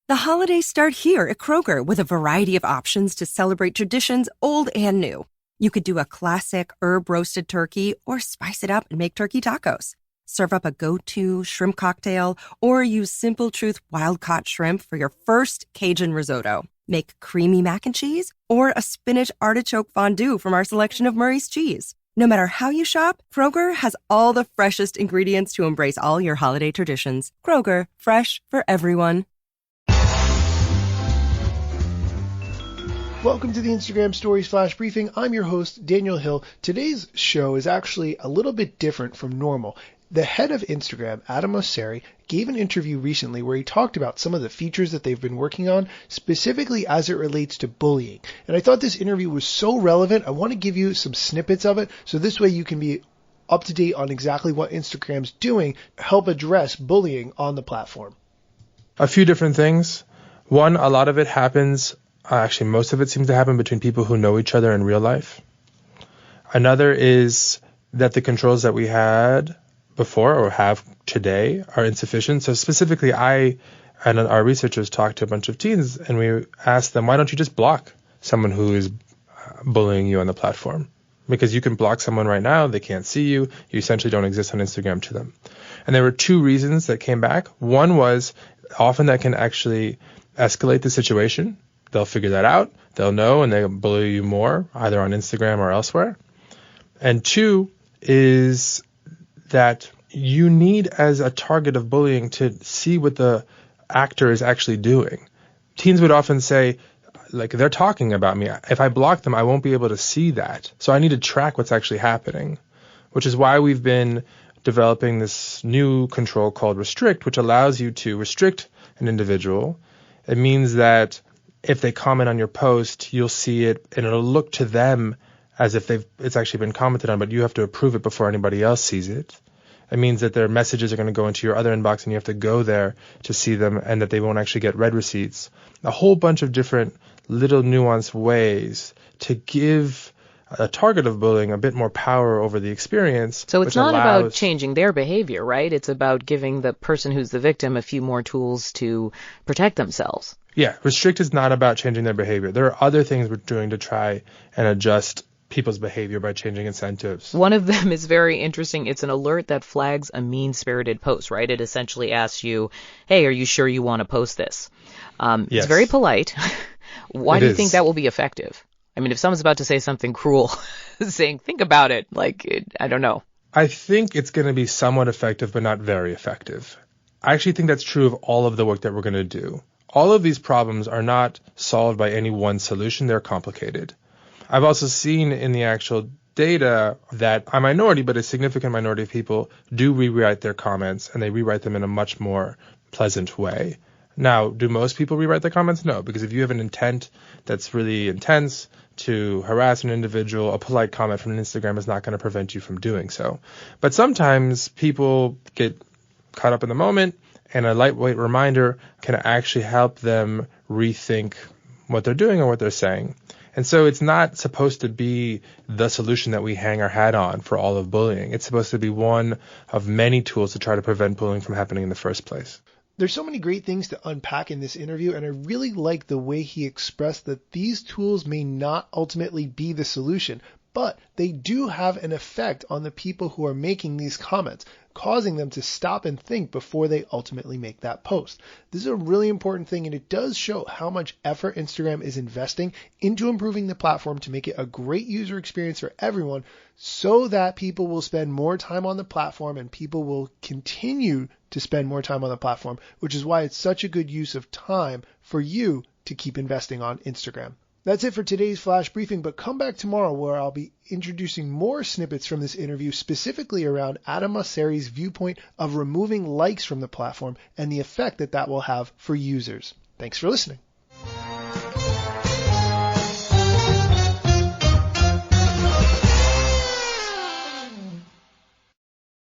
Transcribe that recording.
The holidays start here at Kroger with a variety of options to celebrate traditions old and new. You could do a classic herb-roasted turkey or spice it up and make turkey tacos. Serve up a go-to shrimp cocktail or use Simple Truth wild-caught shrimp for your first Cajun risotto. Make creamy mac and cheese or a spinach artichoke fondue from our selection of Murray's cheese. No matter how you shop, Kroger has all the freshest ingredients to embrace all your holiday traditions. Kroger, fresh for everyone. Welcome to the Instagram Stories Flash Briefing. I'm your host, Daniel Hill. Today's show is actually a little bit different from normal. The head of Instagram, Adam Mosseri, gave an interview recently where he talked about some of the features that they've been working on, specifically as it relates to bullying. And I thought this interview was so relevant, I want to give you some snippets of it, so this way you can be up to date on exactly what Instagram's doing to help address bullying on the platform. A few different things. One, a lot of it happens, actually most of it seems to happen between people who know each other in real life. Another is that the controls that we had before or have today are insufficient. So specifically, I and our researchers talked to a bunch of teens and we asked them, why don't you just block someone who is bullying you on the platform? Because you can block someone right now, they can't see you, you essentially don't exist on Instagram to them. And there were two reasons that came back. One was often that can actually escalate the situation. They'll figure that out, they'll know, and they'll bully you more, either on Instagram or elsewhere. And two is that you need, as a target of bullying, to see what the actor is actually doing. Teens would often say, like, they're talking about me. If I block them, I won't be able to see that. So I need to track what's actually happening, which is why we've been developing this new control called Restrict, which allows you to restrict an individual. It means that if they comment on your post, you'll see it and it'll look to them as if it's actually been commented on, but you have to approve it before anybody else sees it. It means that their messages are going to go into your other inbox and you have to go there to see them, and that they won't actually get read receipts. A whole bunch of different little nuanced ways to give a target of bullying a bit more power over the experience. So it's not about changing their behavior, right? It's about giving the person who's the victim a few more tools to protect themselves. Yeah, Restrict is not about changing their behavior. There are other things we're doing to try and adjust people's behavior by changing incentives. One of them is very interesting. It's an alert that flags a mean-spirited post, right? It essentially asks you, hey, are you sure you want to post this? Yes. It's very polite. Why do you think that will be effective? I mean, if someone's about to say something cruel, saying, think about it, I don't know. I think it's going to be somewhat effective, but not very effective. I actually think that's true of all of the work that we're going to do. All of these problems are not solved by any one solution. They're complicated. I've also seen in the actual data that a minority, but a significant minority of people do rewrite their comments, and they rewrite them in a much more pleasant way. Now, do most people rewrite their comments? No, because if you have an intent that's really intense to harass an individual, a polite comment from Instagram is not going to prevent you from doing so. But sometimes people get caught up in the moment, and a lightweight reminder can actually help them rethink what they're doing or what they're saying. And so it's not supposed to be the solution that we hang our hat on for all of bullying. It's supposed to be one of many tools to try to prevent bullying from happening in the first place. There's so many great things to unpack in this interview, and I really like the way he expressed that these tools may not ultimately be the solution, but they do have an effect on the people who are making these comments, causing them to stop and think before they ultimately make that post. This is a really important thing, and it does show how much effort Instagram is investing into improving the platform to make it a great user experience for everyone, so that people will spend more time on the platform and people will continue to spend more time on the platform, which is why it's such a good use of time for you to keep investing on Instagram. That's it for today's flash briefing, but come back tomorrow where I'll be introducing more snippets from this interview, specifically around Adam Mosseri's viewpoint of removing likes from the platform and the effect that that will have for users. Thanks for listening.